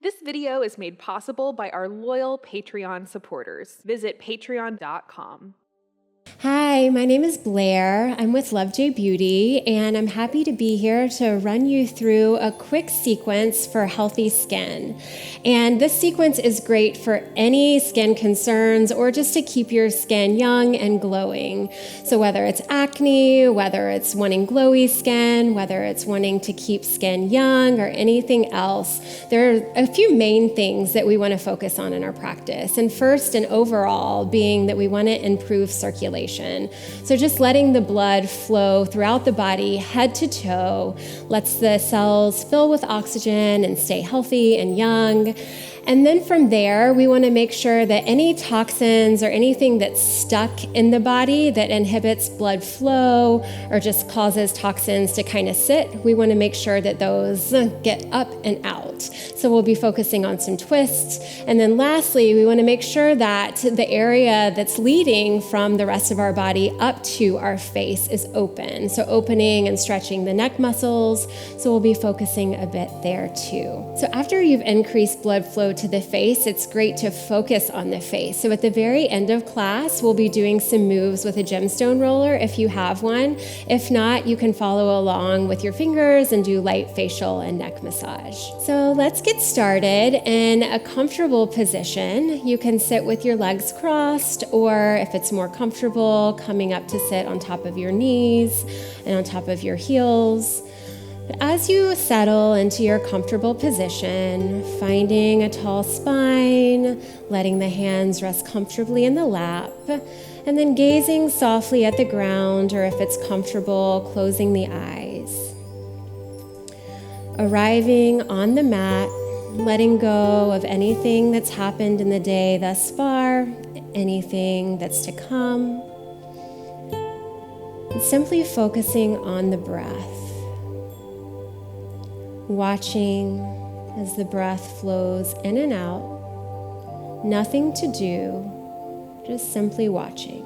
This video is made possible by our loyal Patreon supporters. Visit patreon.com. Hi, my name is Blair. I'm with Lovejay Beauty, and I'm happy to be here to run you through a quick sequence for healthy skin. And this sequence is great for any skin concerns or just to keep your skin young and glowing. So whether it's acne, whether it's wanting glowy skin, whether it's wanting to keep skin young or anything else, there are a few main things that we want to focus on in our practice. And first and overall being that we want to improve circulation. So just letting the blood flow throughout the body, head to toe, lets the cells fill with oxygen and stay healthy and young. And then from there, we want to make sure that any toxins or anything that's stuck in the body that inhibits blood flow or just causes toxins to kind of sit, we want to make sure that those get up and out. So we'll be focusing on some twists. And then lastly, we want to make sure that the area that's leading from the rest of our body up to our face is open. So opening and stretching the neck muscles. So we'll be focusing a bit there too. So after you've increased blood flow to the face, it's great to focus on the face. So at the very end of class, we'll be doing some moves with a gemstone roller if you have one. If not, you can follow along with your fingers and do light facial and neck massage. So let's get started in a comfortable position. You can sit with your legs crossed, or if it's more comfortable, coming up to sit on top of your knees and on top of your heels. But as you settle into your comfortable position, finding a tall spine, letting the hands rest comfortably in the lap, and then gazing softly at the ground, or if it's comfortable, closing the eyes. Arriving on the mat, letting go of anything that's happened in the day thus far, anything that's to come, and simply focusing on the breath. Watching as the breath flows in and out, nothing to do, just simply watching.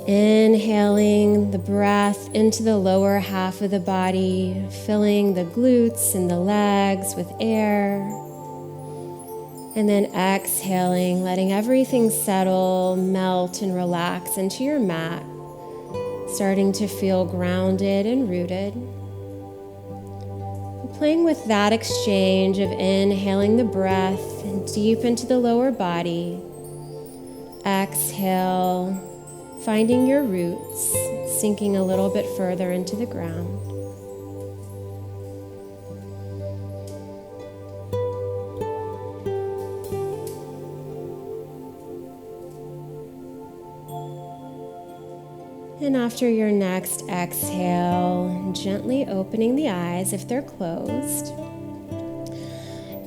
Inhaling the breath into the lower half of the body, filling the glutes and the legs with air. And then exhaling, letting everything settle, melt, and relax into your mat. Starting to feel grounded and rooted. Playing with that exchange of inhaling the breath deep into the lower body. Exhale, finding your roots, sinking a little bit further into the ground. And after your next exhale, gently opening the eyes if they're closed.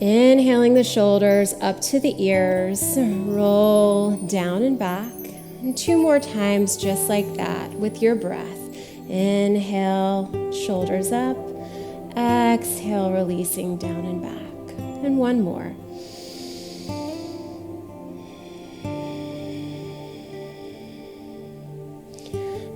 Inhaling the shoulders up to the ears, roll down and back. And 2 more times just like that with your breath. Inhale, shoulders up. Exhale, releasing down and back. And 1 more.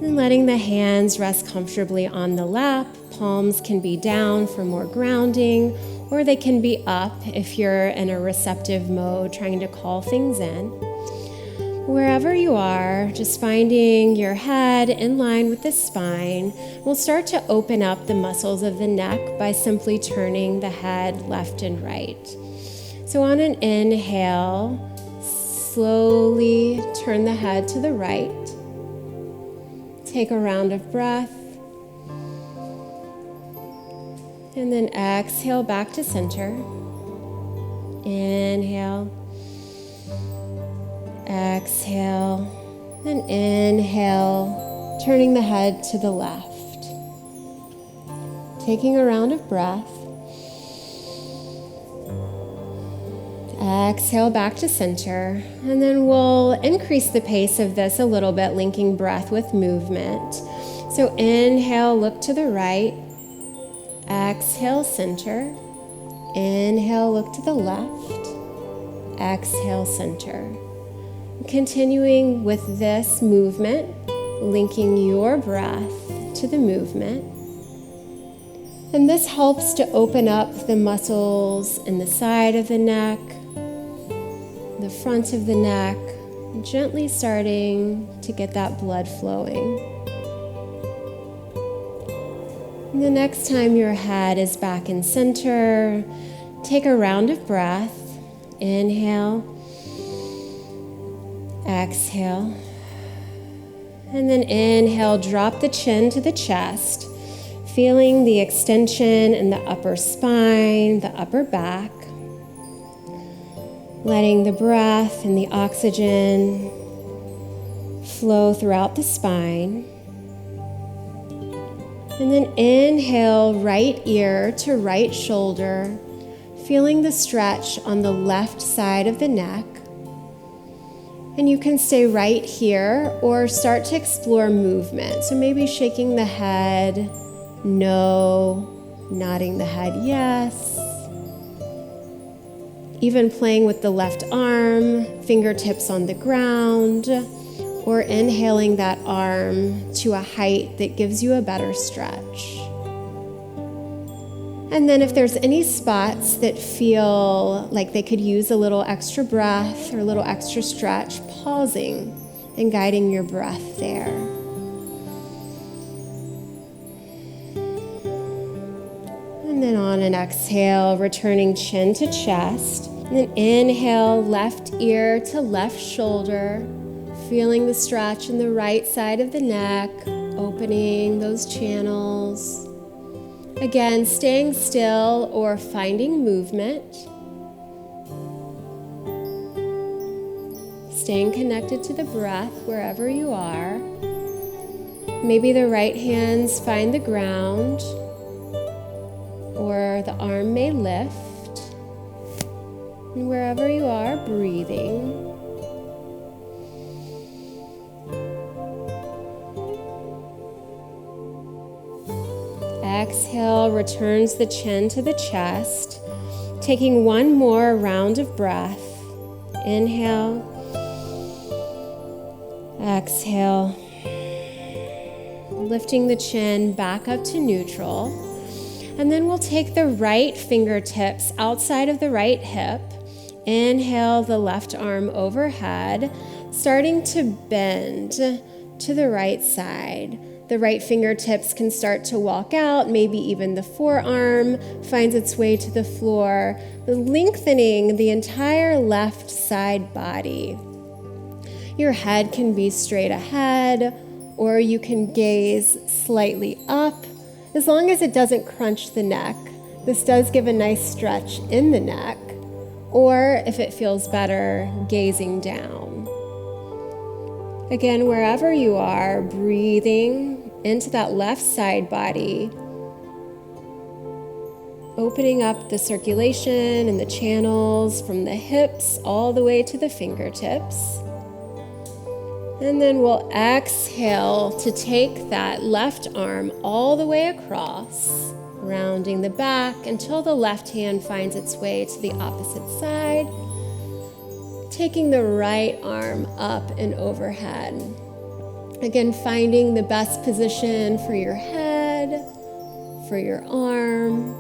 And letting the hands rest comfortably on the lap. Palms can be down for more grounding, or they can be up if you're in a receptive mode, trying to call things in. Wherever you are, just finding your head in line with the spine. We'll start to open up the muscles of the neck by simply turning the head left and right. So on an inhale, slowly turn the head to the right. Take a round of breath. And then exhale back to center. Inhale. Exhale. And inhale, turning the head to the left. Taking a round of breath. Exhale back to center, and then we'll increase the pace of this a little bit, linking breath with movement. So inhale, look to the right. Exhale, center. Inhale, look to the left. Exhale, center. Continuing with this movement, linking your breath to the movement. And this helps to open up the muscles in the side of the neck, the front of the neck, gently starting to get that blood flowing. And the next time your head is back in center, take a round of breath. Inhale, exhale, and then inhale, drop the chin to the chest, feeling the extension in the upper spine, the upper back, letting the breath and the oxygen flow throughout the spine. And then inhale, right ear to right shoulder, feeling the stretch on the left side of the neck. And you can stay right here or start to explore movement. So maybe shaking the head, no, nodding the head, yes. Even playing with the left arm, fingertips on the ground, or inhaling that arm to a height that gives you a better stretch. And then if there's any spots that feel like they could use a little extra breath or a little extra stretch, pausing and guiding your breath there. And then on an exhale, returning chin to chest. And then inhale, left ear to left shoulder, feeling the stretch in the right side of the neck, opening those channels. Again, staying still or finding movement. Staying connected to the breath wherever you are. Maybe the right hands find the ground, or the arm may lift. And wherever you are, breathing. Exhale, returns the chin to the chest, taking one more round of breath. Inhale, exhale, lifting the chin back up to neutral. And then we'll take the right fingertips outside of the right hip. Inhale, the left arm overhead, starting to bend to the right side. The right fingertips can start to walk out, maybe even the forearm finds its way to the floor, lengthening the entire left side body. Your head can be straight ahead, or you can gaze slightly up, as long as it doesn't crunch the neck. This does give a nice stretch in the neck, or if it feels better, gazing down. Again, wherever you are, breathing into that left side body, opening up the circulation and the channels from the hips all the way to the fingertips. And then we'll exhale to take that left arm all the way across, rounding the back until the left hand finds its way to the opposite side, taking the right arm up and overhead. Again, finding the best position for your head, for your arm,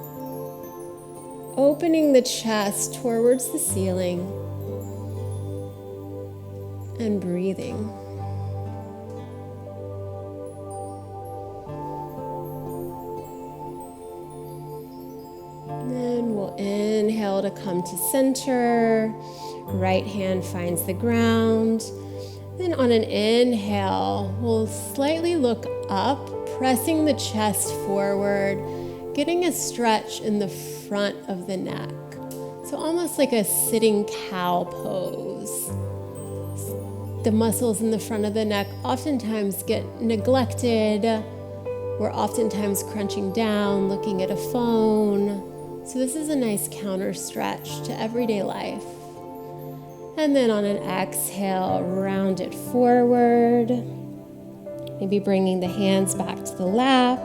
opening the chest towards the ceiling, and breathing. Then we'll inhale to come to center. Right hand finds the ground. Then on an inhale, we'll slightly look up, pressing the chest forward, getting a stretch in the front of the neck. So almost like a sitting cow pose. The muscles in the front of the neck oftentimes get neglected. We're oftentimes crunching down, looking at a phone. So this is a nice counter stretch to everyday life. And then on an exhale, round it forward. Maybe bringing the hands back to the lap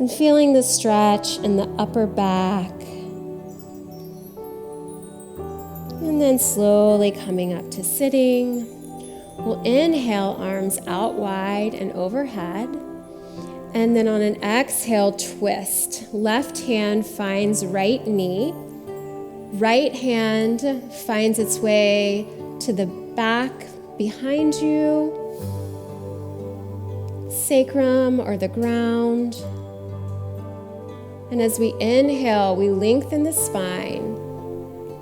and feeling the stretch in the upper back. And then slowly coming up to sitting. We'll inhale, arms out wide and overhead. And then on an exhale, twist. Left hand finds right knee. Right hand finds its way to the back behind you, sacrum or the ground. And as we inhale, we lengthen the spine.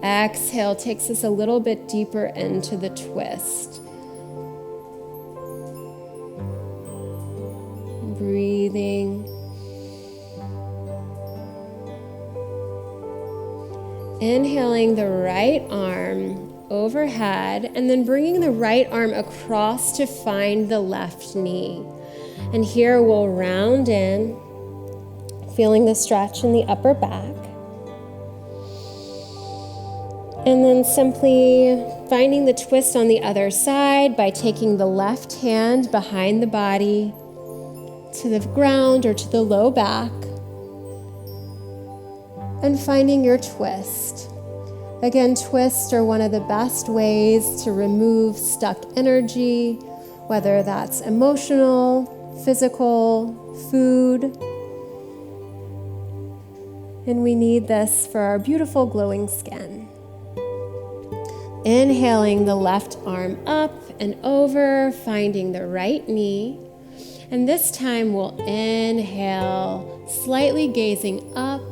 Exhale takes us a little bit deeper into the twist. Breathing. Inhaling the right arm overhead and then bringing the right arm across to find the left knee. And here we'll round in, feeling the stretch in the upper back. And then simply finding the twist on the other side by taking the left hand behind the body to the ground or to the low back and finding your twist. Again, twists are one of the best ways to remove stuck energy, whether that's emotional, physical, food. And we need this for our beautiful glowing skin. Inhaling the left arm up and over, finding the right knee. And this time we'll inhale, slightly gazing up,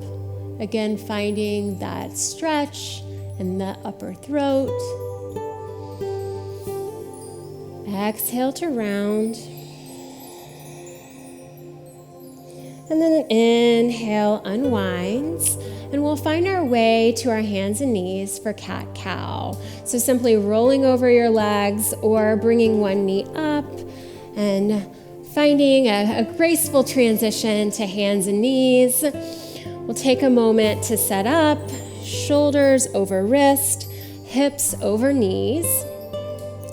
again finding that stretch in the upper throat. Exhale to round. And then inhale, unwinds. And we'll find our way to our hands and knees for cat-cow. So simply rolling over your legs or bringing one knee up and finding a graceful transition to hands and knees. We'll take a moment to set up, shoulders over wrist, hips over knees.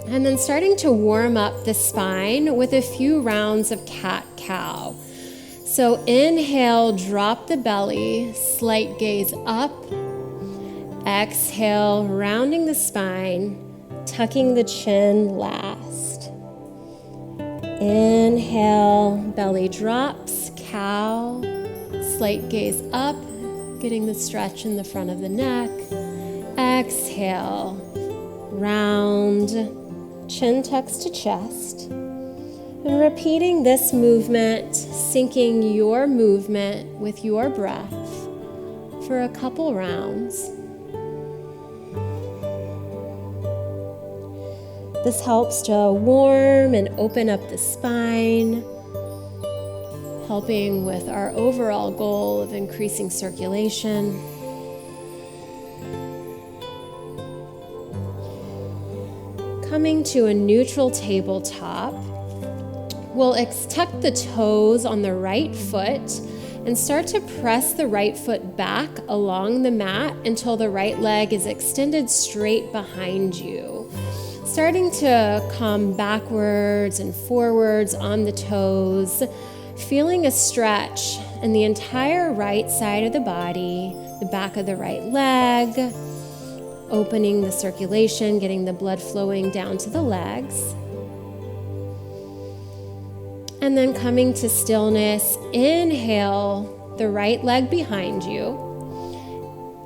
And then starting to warm up the spine with a few rounds of cat-cow. So inhale, drop the belly, slight gaze up. Exhale, rounding the spine, tucking the chin last. Inhale, belly drops, cow. Slight gaze up, getting the stretch in the front of the neck. Exhale, round, chin tucks to chest. And repeating this movement, syncing your movement with your breath for a couple rounds. This helps to warm and open up the spine, helping with our overall goal of increasing circulation. Coming to a neutral tabletop, we'll tuck the toes on the right foot and start to press the right foot back along the mat until the right leg is extended straight behind you. Starting to come backwards and forwards on the toes, feeling a stretch in the entire right side of the body, the back of the right leg, opening the circulation, getting the blood flowing down to the legs. And then coming to stillness, inhale the right leg behind you,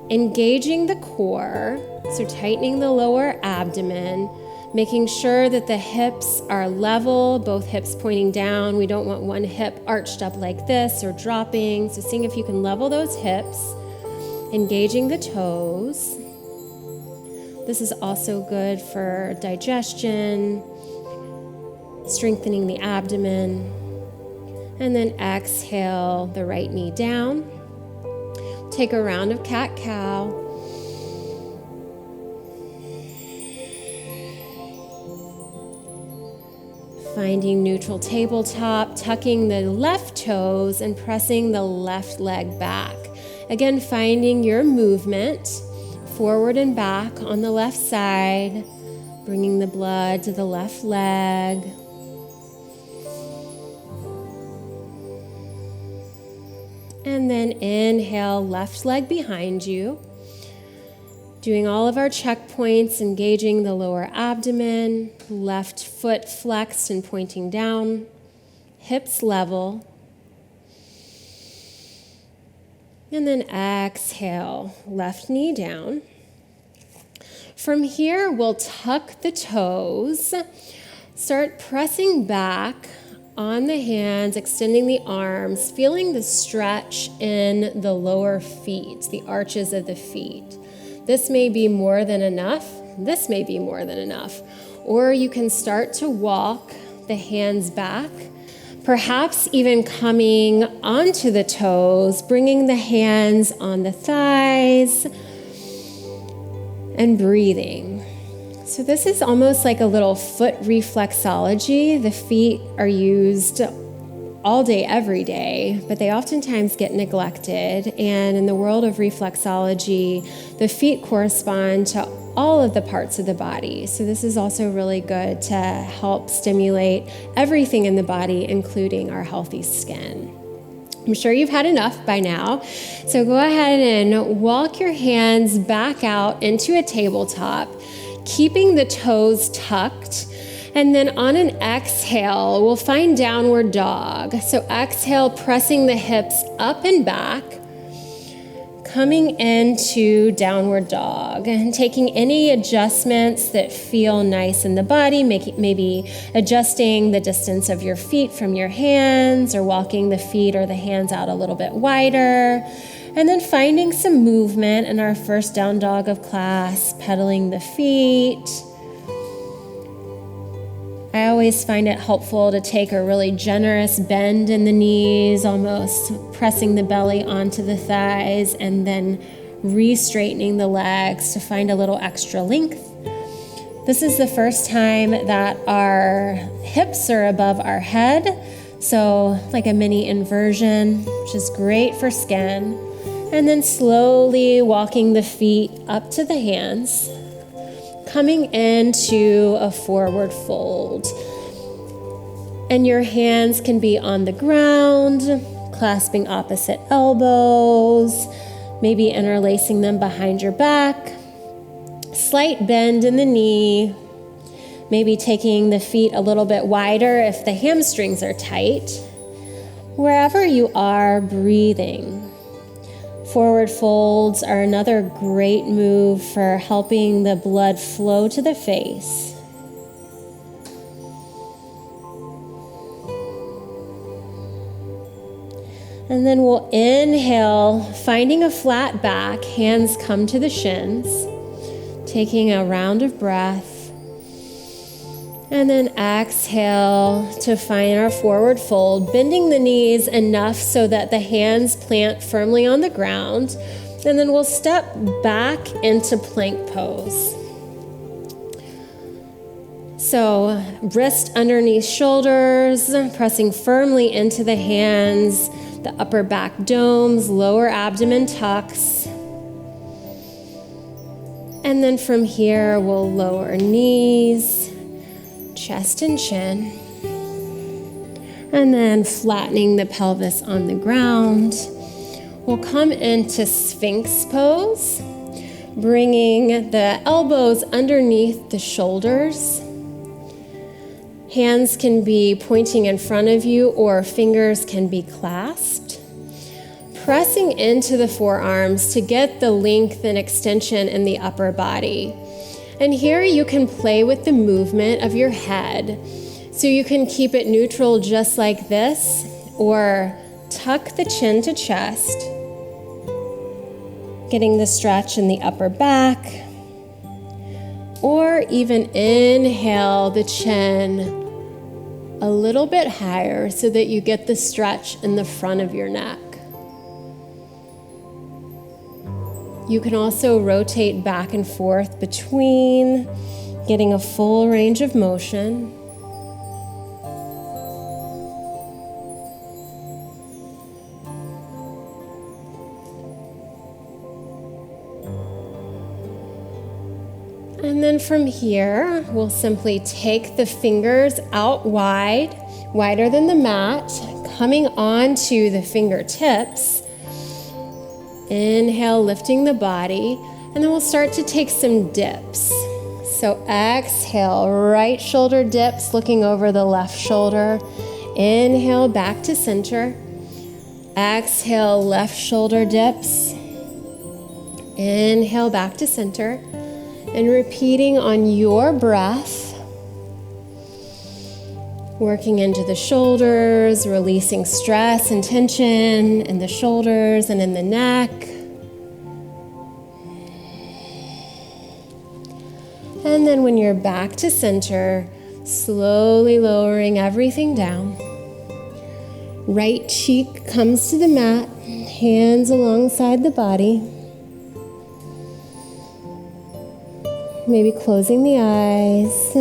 engaging the core, so tightening the lower abdomen, making sure that the hips are level, both hips pointing down. We don't want one hip arched up like this or dropping. So seeing if you can level those hips, engaging the toes. This is also good for digestion, strengthening the abdomen. And then exhale the right knee down. Take a round of cat-cow. Finding neutral tabletop, tucking the left toes and pressing the left leg back. Again, finding your movement forward and back on the left side, bringing the blood to the left leg. And then inhale, left leg behind you. Doing all of our checkpoints, engaging the lower abdomen, left foot flexed and pointing down, hips level. And then exhale, left knee down. From here, we'll tuck the toes. Start pressing back on the hands, extending the arms, feeling the stretch in the lower feet, the arches of the feet. This may be more than enough. This may be more than enough. Or you can start to walk the hands back, perhaps even coming onto the toes, bringing the hands on the thighs, and breathing. So this is almost like a little foot reflexology. The feet are used all day, every day, but they oftentimes get neglected. And in the world of reflexology, the feet correspond to all of the parts of the body. So this is also really good to help stimulate everything in the body, including our healthy skin. I'm sure you've had enough by now. So go ahead and walk your hands back out into a tabletop, keeping the toes tucked. And then on an exhale, we'll find downward dog. So exhale, pressing the hips up and back, coming into downward dog, and taking any adjustments that feel nice in the body, maybe adjusting the distance of your feet from your hands, or walking the feet or the hands out a little bit wider. And then finding some movement in our first down dog of class, pedaling the feet. I always find it helpful to take a really generous bend in the knees, almost pressing the belly onto the thighs, and then re-straightening the legs to find a little extra length. This is the first time that our hips are above our head, so like a mini inversion, which is great for skin. And then slowly walking the feet up to the hands, coming into a forward fold. And your hands can be on the ground, clasping opposite elbows, maybe interlacing them behind your back. Slight bend in the knee, maybe taking the feet a little bit wider if the hamstrings are tight. Wherever you are, breathing. Forward folds are another great move for helping the blood flow to the face. And then we'll inhale, finding a flat back, hands come to the shins, taking a round of breath. And then exhale to find our forward fold, bending the knees enough so that the hands plant firmly on the ground. And then we'll step back into plank pose. So wrist underneath shoulders, pressing firmly into the hands, the upper back domes, lower abdomen tucks. And then from here, we'll lower knees, chest and chin, and then flattening the pelvis on the ground. We'll come into Sphinx pose, bringing the elbows underneath the shoulders. Hands can be pointing in front of you, or fingers can be clasped. Pressing into the forearms to get the length and extension in the upper body. And here you can play with the movement of your head. So you can keep it neutral just like this, or tuck the chin to chest, getting the stretch in the upper back, or even inhale the chin a little bit higher so that you get the stretch in the front of your neck. You can also rotate back and forth between, getting a full range of motion. And then from here, we'll simply take the fingers out wide, wider than the mat, coming onto the fingertips. Inhale, lifting the body, and then we'll start to take some dips. So exhale, right shoulder dips, looking over the left shoulder. Inhale, back to center. Exhale, left shoulder dips. Inhale back to center. And repeating on your breath, working into the shoulders, releasing stress and tension in the shoulders and in the neck. And then when you're back to center, slowly lowering everything down. Right cheek comes to the mat, hands alongside the body. Maybe closing the eyes,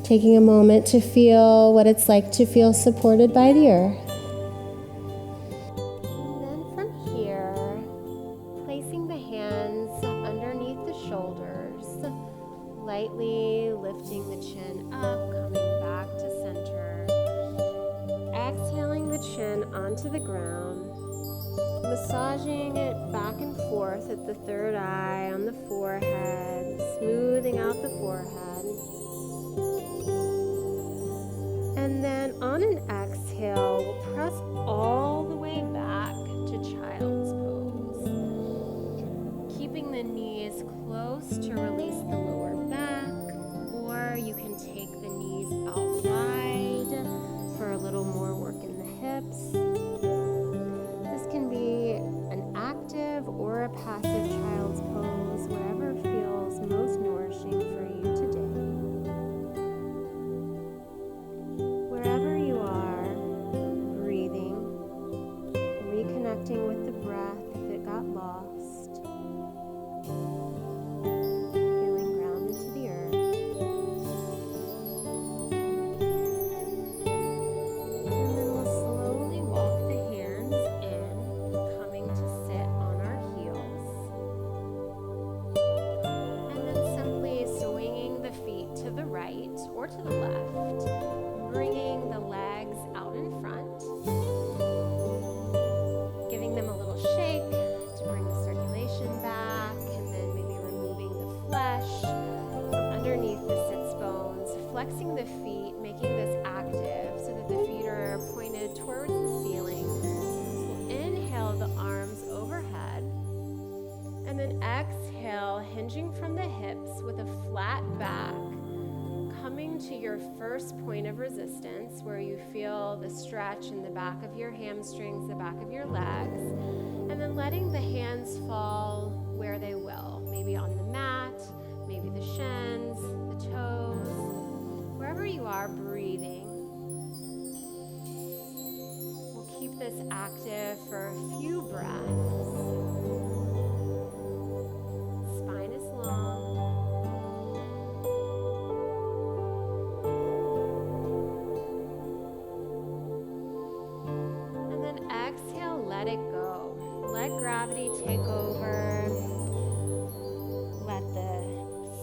taking a moment to feel what it's like to feel supported by the earth. And then from here, placing the hands underneath the shoulders, lightly lifting the chin up, coming back to center. Exhaling the chin onto the ground. Massaging it back and forth at the third eye, on the forehead, smoothing out the forehead. And then on an exhale, we'll press all the way back to child's pose. Keeping the knees close to release the lower back, or you can take the knees out wide for a little more work in the hips. Or a passive child's pose, wherever feels most nourishing for you today. Wherever you are, breathing, reconnecting with the breath if it got lost, feeling grounded to the earth. And then we'll slowly walk the hands in, coming to sit on our to the right or to the left, bringing the legs out in front, giving them a little shake to bring the circulation back, and then maybe removing the flesh from underneath the sits bones, flexing the feet, making this active so that the feet are pointed towards the ceiling. We'll inhale the arms overhead, and then exhale, hinging from the hips with a flat back, coming to your first point of resistance where you feel the stretch in the back of your hamstrings, the back of your legs, and then letting the hands fall where they will, maybe on the mat, maybe the shins, the toes, wherever you are, breathing. We'll keep this active for a few breaths. Spine is long. Let it go. Let gravity take over. Let the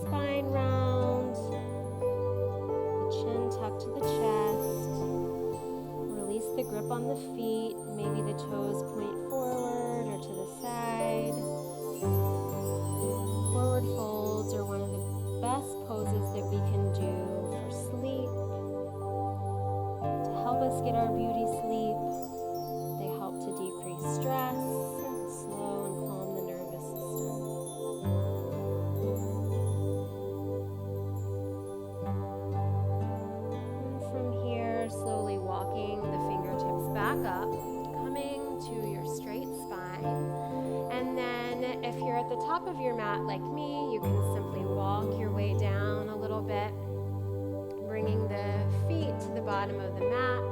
spine round, the chin tucked to the chest. Release the grip on the feet. Maybe the toes point forward or to the side. Forward folds are one of the best poses that we can do for sleep, to help us get our beauty sleep. To decrease stress, slow and calm the nervous system. And from here, slowly walking the fingertips back up, coming to your straight spine. And then if you're at the top of your mat like me, you can simply walk your way down a little bit, bringing the feet to the bottom of the mat.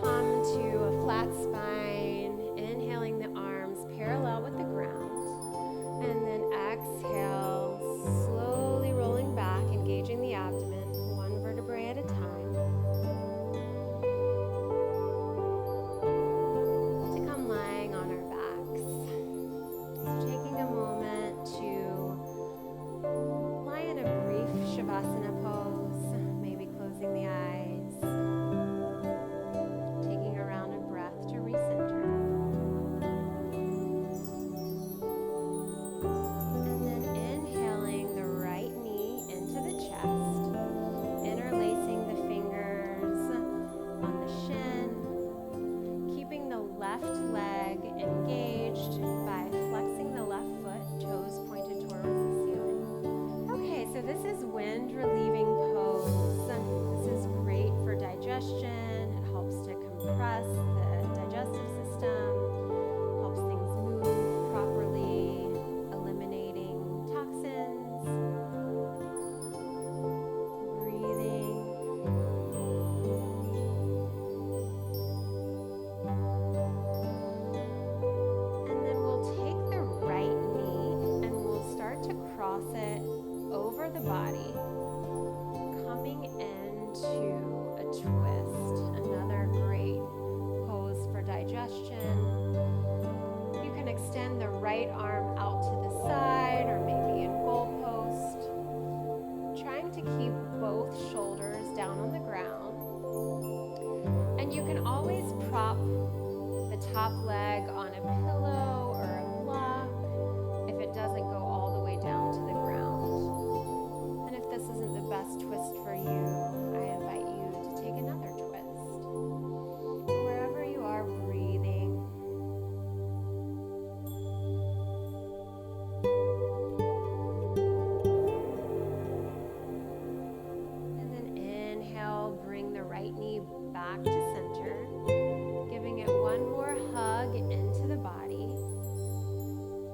Come to a flat spine, inhaling the arms parallel with the ground, and then exhale, slowly rolling back, engaging the abdomen, one vertebrae at a time, to come lying on our backs. So taking a moment to lie in a brief shavasana pose, maybe closing the eyes. To recenter. right arm out to the side or maybe in goalpost. Trying to keep both shoulders down on the ground. And you can always prop the top leg on a pillow or a block if it doesn't go all the way down to the ground. And if this isn't the best twist for you, I invite you to take another twist. Wherever you are, breathing. And then inhale, bring the right knee back to center, giving it one more hug into the body.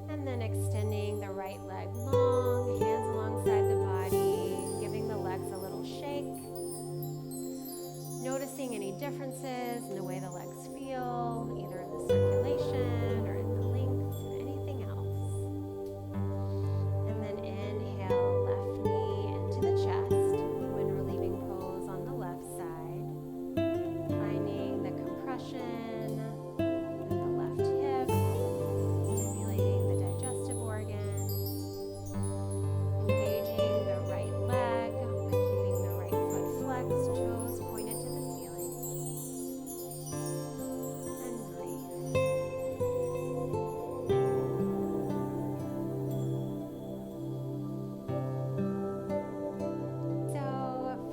And then extending the right leg long, hands alongside the body, giving the legs a little shake. Noticing any differences in the way the legs feel, either in the circulation or in the length and anything else. And then inhale, left knee into the chest when relieving pose on the left side. Finding the compression in the left hip, stimulating the digestive organs, engaging the right leg by keeping the right foot flexed, toes pointed to the ceiling, and breathe. So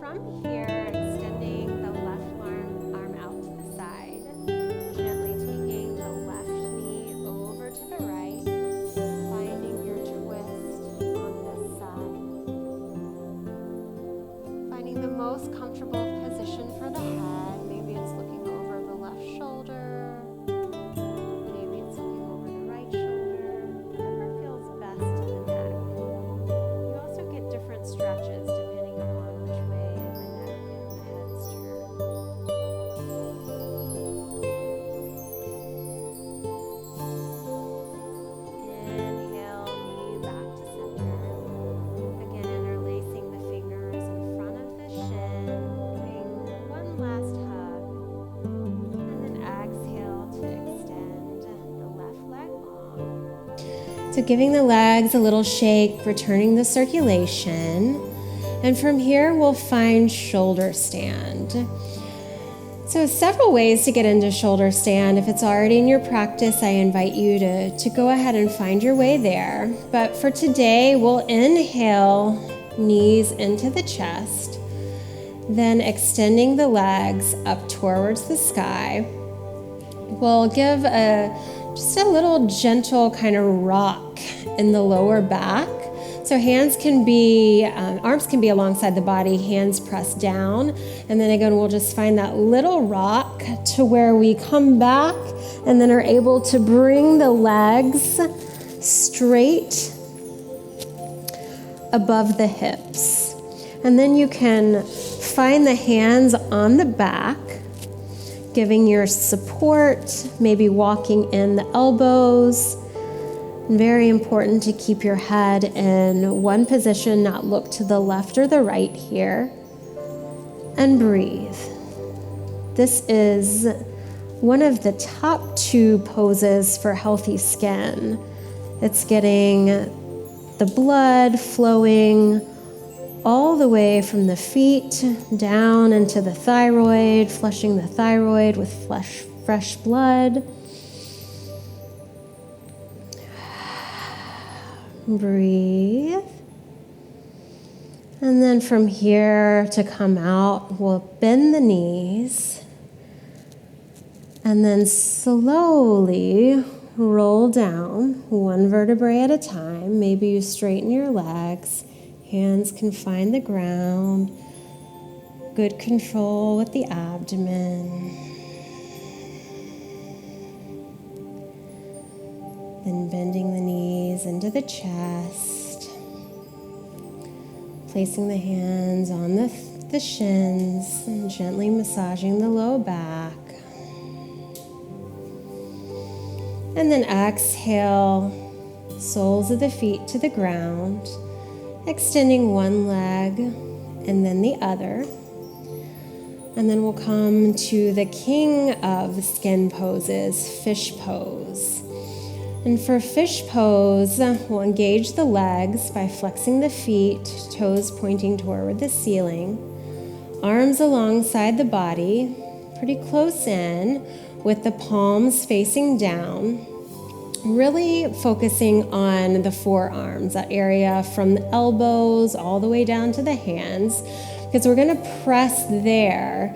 from here, extending the left arm out to the side, gently taking the left knee over to the right, finding your twist on this side. Finding the most comfortable position for the head. Maybe it's looking over the left shoulder, maybe it's looking over the right shoulder, whatever feels best to the neck. You also get different stretches depending upon which way the neck and the head is turned. Inhale, knee back to center. Again, interlacing the fingers in front of the shin, giving one last hug. And then exhale to extend the left leg long. So giving the legs a little shake, returning the circulation. And from here, we'll find shoulder stand. So several ways to get into shoulder stand. If it's already in your practice, I invite you to go ahead and find your way there. But for today, we'll inhale, knees into the chest, then extending the legs up towards the sky. We'll give just a little gentle kind of rock in the lower back. So arms can be alongside the body, hands pressed down. And then again, we'll just find that little rock to where we come back and then are able to bring the legs straight above the hips. And then you can find the hands on the back, giving your support, maybe walking in the elbows. Very important to keep your head in one position, not look to the left or the right here. And breathe. This is one of the top 2 poses for healthy skin. It's getting the blood flowing all the way from the feet down into the thyroid, flushing the thyroid with fresh blood. Breathe. And then from here to come out, we'll bend the knees and then slowly roll down one vertebrae at a time. Maybe you straighten your legs. Hands can find the ground. Good control with the abdomen. Then bending the knees into the chest. Placing the hands on the shins and gently massaging the low back. And then exhale, soles of the feet to the ground, extending one leg and then the other. And then we'll come to the king of skin poses, fish pose. And for fish pose, we'll engage the legs by flexing the feet, toes pointing toward the ceiling, arms alongside the body, pretty close in, with the palms facing down, really focusing on the forearms, that area from the elbows all the way down to the hands, because we're going to press there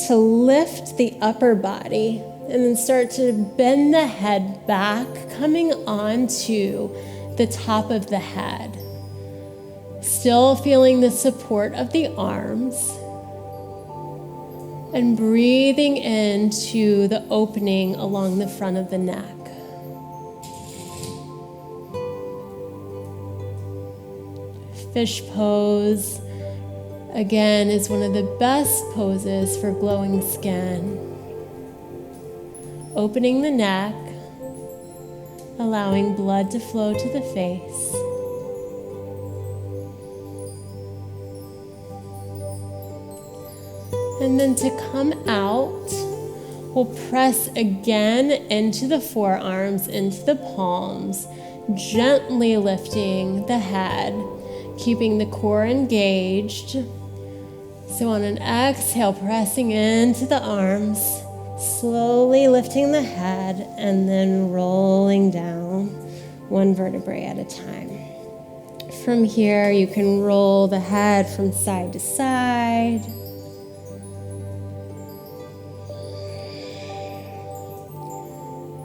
to lift the upper body and then start to bend the head back, coming onto the top of the head. Still feeling the support of the arms. And breathing into the opening along the front of the neck. Fish pose, again, is one of the best poses for glowing skin. Opening the neck, allowing blood to flow to the face. And then to come out, we'll press again into the forearms, into the palms, gently lifting the head, keeping the core engaged. So on an exhale, pressing into the arms, slowly lifting the head and then rolling down one vertebrae at a time. From here, you can roll the head from side to side.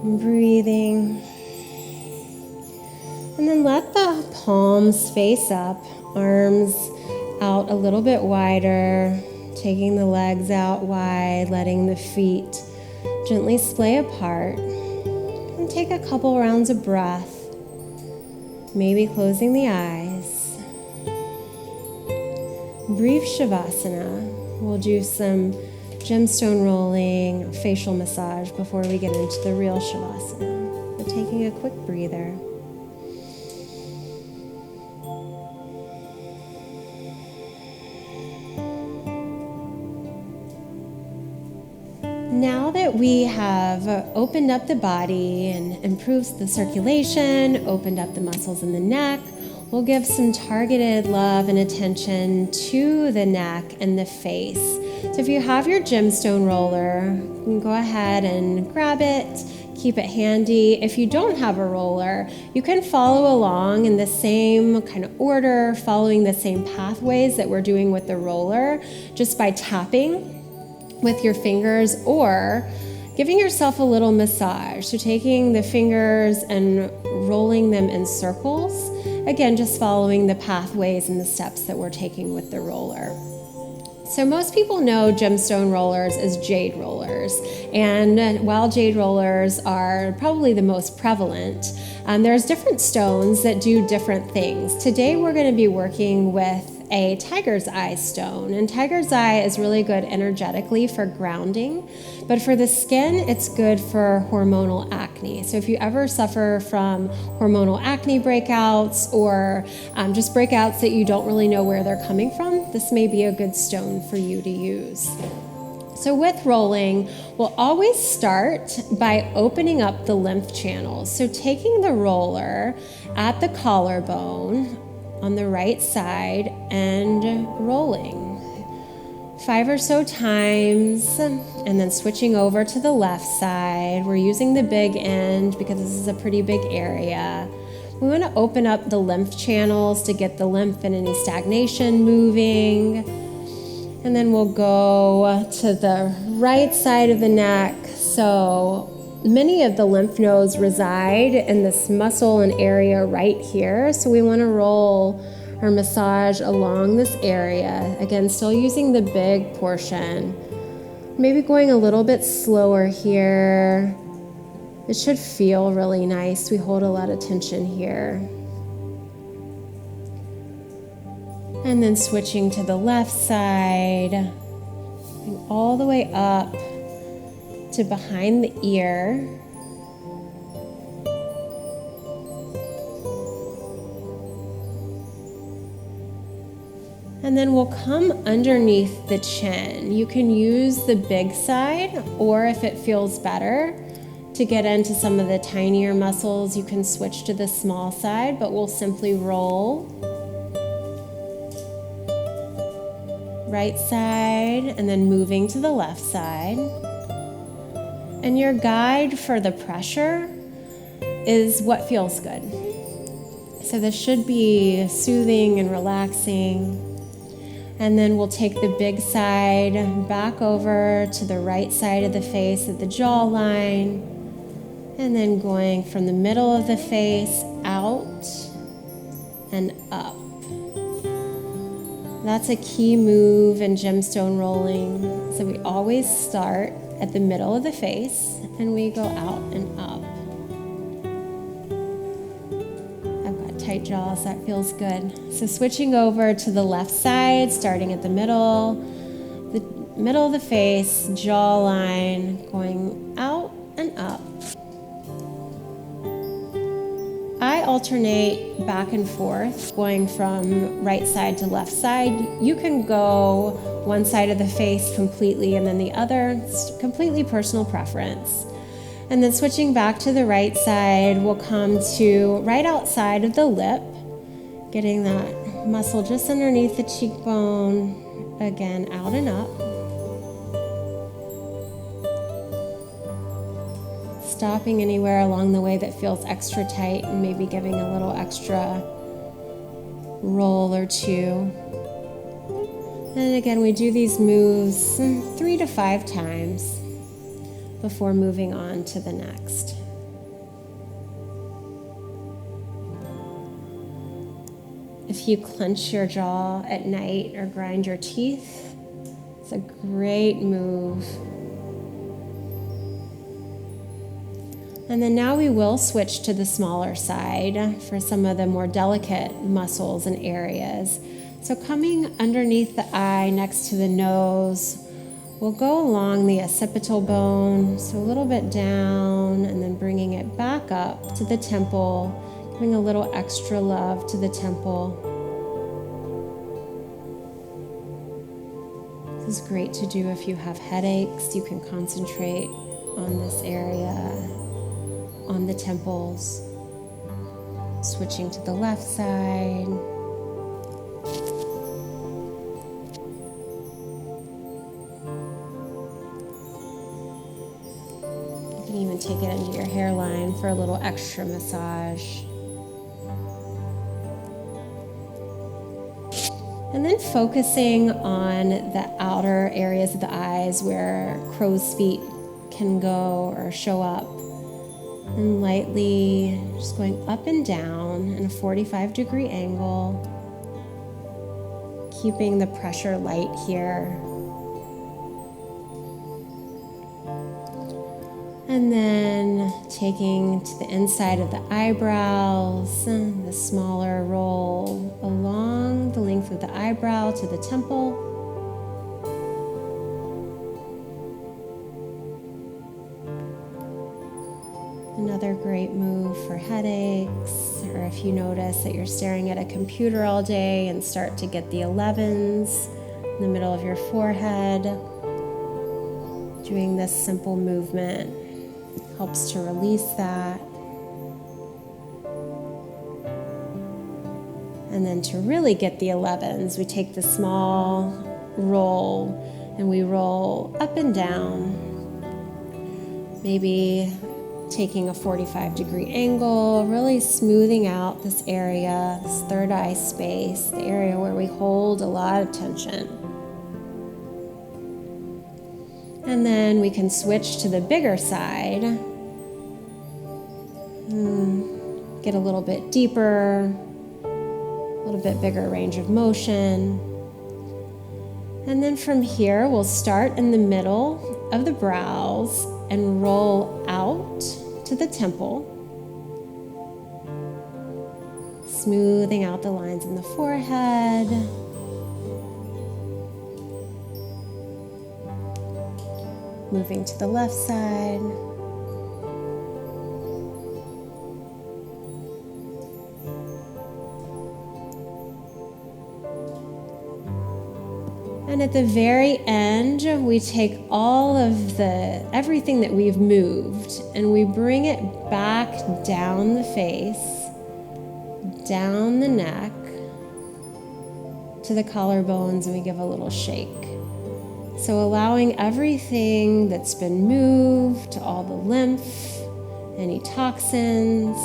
Breathing. And then let the palms face up, arms out a little bit wider, taking the legs out wide, letting the feet gently splay apart. And take a couple rounds of breath, maybe closing the eyes. Brief shavasana. We'll do some gemstone rolling or facial massage before we get into the real shavasana. But taking a quick breather. Now that we have opened up the body and improved the circulation, opened up the muscles in the neck, we'll give some targeted love and attention to the neck and the face. So if you have your gemstone roller, you can go ahead and grab it, keep it handy. If you don't have a roller, you can follow along in the same kind of order, following the same pathways that we're doing with the roller, just by tapping with your fingers or giving yourself a little massage. So taking the fingers and rolling them in circles. Again, just following the pathways and the steps that we're taking with the roller. So most people know gemstone rollers as jade rollers. And while jade rollers are probably the most prevalent, there's different stones that do different things. Today we're going to be working with a tiger's eye stone. And tiger's eye is really good energetically for grounding, but for the skin, it's good for hormonal acne. So if you ever suffer from hormonal acne breakouts or just breakouts that you don't really know where they're coming from, this may be a good stone for you to use. So with rolling, we'll always start by opening up the lymph channels. So taking the roller at the collarbone on the right side and rolling 5 or so times, and then switching over to the left side. We're using the big end because this is a pretty big area. We want to open up the lymph channels to get the lymph and any stagnation moving. And then we'll go to the right side of the neck. So many of the lymph nodes reside in this muscle and area right here. So we want to roll or massage along this area. Again, still using the big portion. Maybe going a little bit slower here. It should feel really nice. We hold a lot of tension here. And then switching to the left side, all the way up to behind the ear. And then we'll come underneath the chin. You can use the big side, or if it feels better, to to get into some of the tinier muscles, you can switch to the small side, but we'll simply roll. Right side, and then moving to the left side. And your guide for the pressure is what feels good. So this should be soothing and relaxing. And then we'll take the big side back over to the right side of the face at the jawline. And then going from the middle of the face out and up. That's a key move in gemstone rolling. So we always start at the middle of the face and we go out and up. Tight jaws, that feels good. So switching over to the left side, starting at the middle of the face, jawline, going out and up. I alternate back and forth, going from right side to left side. You can go one side of the face completely and then the other. It's completely personal preference. And then switching back to the right side, we'll come to right outside of the lip, getting that muscle just underneath the cheekbone, again, out and up. Stopping anywhere along the way that feels extra tight and maybe giving a little extra roll or two. And again, we do these moves 3 to 5 times before moving on to the next. If you clench your jaw at night or grind your teeth, it's a great move. And then now we will switch to the smaller side for some of the more delicate muscles and areas. So coming underneath the eye next to the nose, we'll go along the occipital bone, so a little bit down, and then bringing it back up to the temple, giving a little extra love to the temple. This is great to do if you have headaches. You can concentrate on this area, on the temples. Switching to the left side. Even take it into your hairline for a little extra massage. And then focusing on the outer areas of the eyes where crow's feet can go or show up. And lightly just going up and down in a 45-degree angle. Keeping the pressure light here. And then taking to the inside of the eyebrows, the smaller roll along the length of the eyebrow to the temple. Another great move for headaches, or if you notice that you're staring at a computer all day and start to get the 11s in the middle of your forehead. Doing this simple movement helps to release that. And then to really get the 11s, we take the small roll and we roll up and down. Maybe taking a 45-degree angle, really smoothing out this area, this third eye space, the area where we hold a lot of tension. And then we can switch to the bigger side. Get a little bit deeper, a little bit bigger range of motion. And then from here, we'll start in the middle of the brows and roll out to the temple. Smoothing out the lines in the forehead. Moving to the left side. And at the very end, we take all of everything that we've moved and we bring it back down the face, down the neck, to the collarbones, and we give a little shake. So allowing everything that's been moved, all the lymph, any toxins,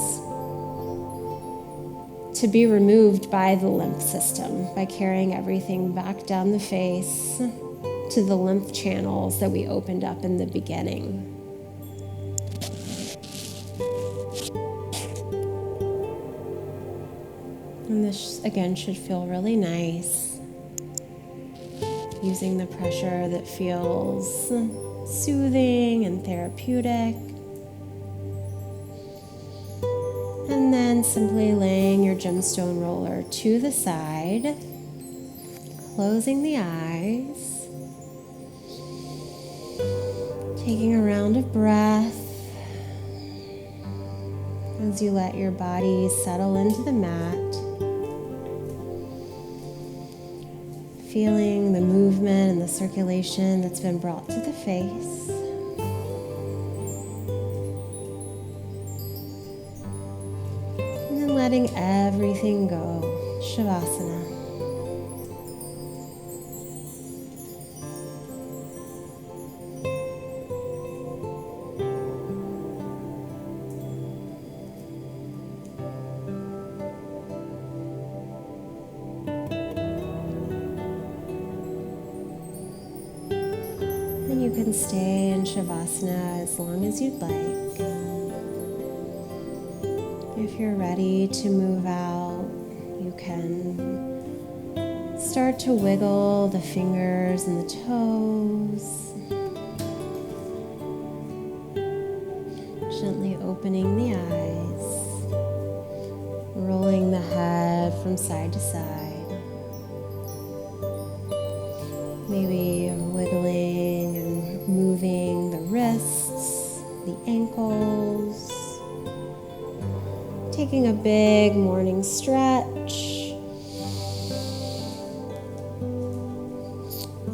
to be removed by the lymph system by carrying everything back down the face to the lymph channels that we opened up in the beginning. And this again should feel really nice, using the pressure that feels soothing and therapeutic. And then simply laying your gemstone roller to the side, closing the eyes, taking a round of breath as you let your body settle into the mat, feeling the movement and the circulation that's been brought to the face. Letting everything go, shavasana. And you can stay in shavasana as long as you'd like. If you're ready to move out, you can start to wiggle the fingers and the toes, gently opening the eyes, rolling the head from side to side, maybe wiggling and moving the wrists, the ankles, taking a big morning stretch.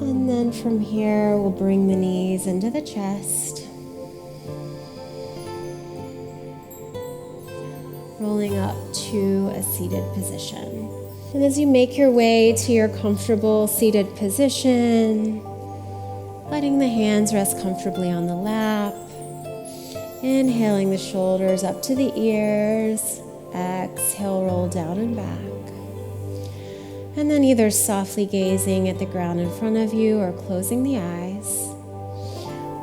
And then from here, we'll bring the knees into the chest, rolling up to a seated position. And as you make your way to your comfortable seated position, letting the hands rest comfortably on the lap, inhaling the shoulders up to the ears, exhale, roll down and back. And then either softly gazing at the ground in front of you or closing the eyes.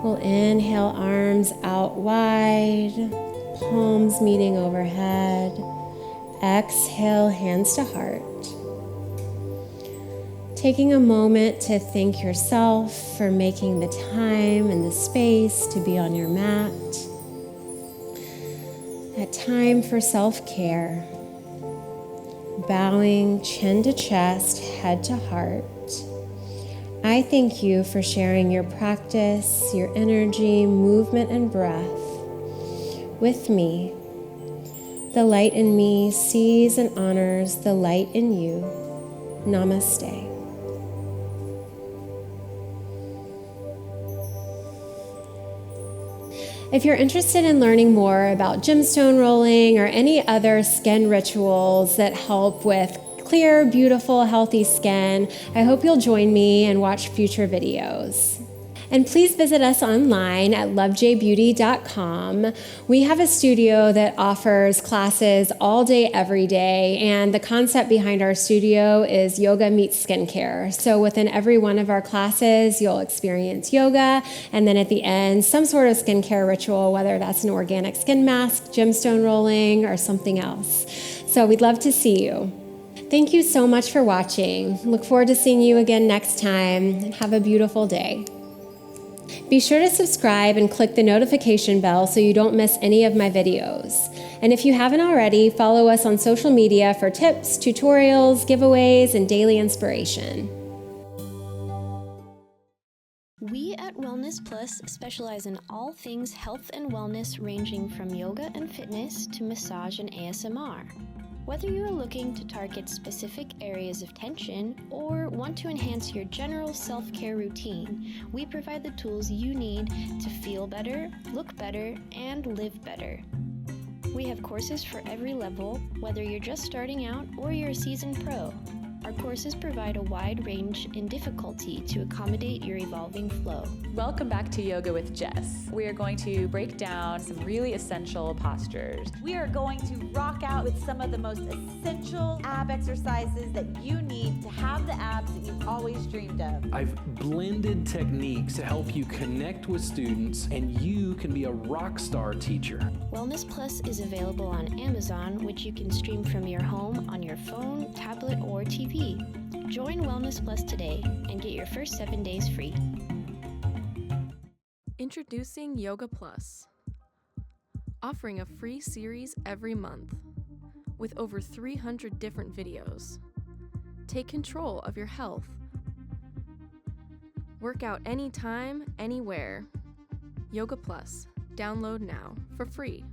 We'll inhale, arms out wide, palms meeting overhead. Exhale, hands to heart. Taking a moment to thank yourself for making the time and the space to be on your mat. A time for self-care, bowing chin to chest, head to heart. I thank you for sharing your practice, your energy, movement, and breath with me. The light in me sees and honors the light in you. Namaste. If you're interested in learning more about gemstone rolling or any other skin rituals that help with clear, beautiful, healthy skin, I hope you'll join me and watch future videos. And please visit us online at lovejaybeauty.com. We have a studio that offers classes all day, every day, and the concept behind our studio is yoga meets skincare. So within every one of our classes, you'll experience yoga, and then at the end, some sort of skincare ritual, whether that's an organic skin mask, gemstone rolling, or something else. So we'd love to see you. Thank you so much for watching. Look forward to seeing you again next time, and have a beautiful day. Be sure to subscribe and click the notification bell so you don't miss any of my videos. And if you haven't already, follow us on social media for tips, tutorials, giveaways, and daily inspiration. We at Wellness Plus specialize in all things health and wellness, ranging from yoga and fitness to massage and ASMR. Whether you are looking to target specific areas of tension or want to enhance your general self-care routine, we provide the tools you need to feel better, look better, and live better. We have courses for every level, whether you're just starting out or you're a seasoned pro. Our courses provide a wide range in difficulty to accommodate your evolving flow. Welcome back to Yoga with Jess. We are going to break down some really essential postures. We are going to rock out with some of the most essential ab exercises that you need to have the abs that you've always dreamed of. I've blended techniques to help you connect with students, and you can be a rock star teacher. Wellness Plus is available on Amazon, which you can stream from your home on your phone, tablet, or TV. Join Wellness Plus today and get your first 7 days free. Introducing Yoga Plus, offering a free series every month with over 300 different videos. Take control of your health. Work out anytime, anywhere. Yoga Plus. Download now for free.